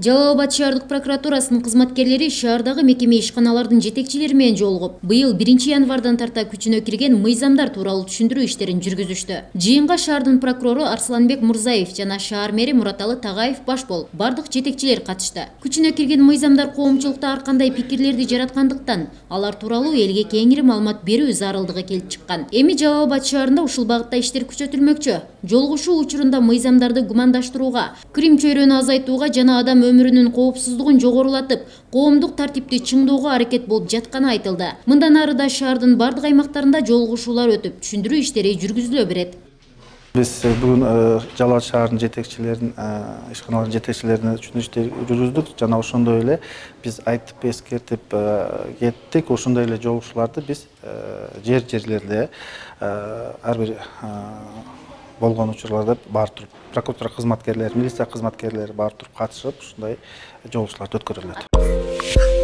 Жалал Абад шаардык прокуратурасынын кызматкерлери шаардагы мекеме ишканалардын жетекчилери менен жолугуп, быйыл 1 январдан тарта күчүнө кирген мыйзамдар тууралуу түшүндүрүү иштерин жүргүзүштү. Жыйынга шаардын прокурору Арсланбек Мурзаев жана шаар мэри Мураталы Тагаев баш болуп, бардык жетекчилер катышты. Күчүнө кирген мыйзамдар коомчулукта ар кандай пикирлерди жараткандыктан, алар тууралуу элге кеңири маалымат берүү зарылдыгы келип чыккан. Эми Жалал Абад шаарында ушул багытта иштер күчөтүлмөкчү. Жолугушуу учурунда мыйзамдарды гумандаштырууга, крим чөйрөнү азайтууга жана адам өмүрүнүн коопсуздугун жогорулатып, коомдук тартипти чыңдоого аракет болуп жатканы айтылды. Мындан ары да шаардын бардык аймактарында жолугушуулар өтүп, түшүндүрүү иштери жүргүзүлө берет. Biz bugün Жалал шаарынын жетекчилерин, ишканалардын жетекчилерине түшүндүрүү жүргүздүк. Жана ошондой эле биз айтып эскертип кеттик. Ошондой эле жолугушууларды биз жерлерде ар бир болгон учурларда бар туруп, прокуратура кызматкерлери, милиция кызматкерлери бар туруп катышып, ушундай жолугушууларды өткөрүлөт.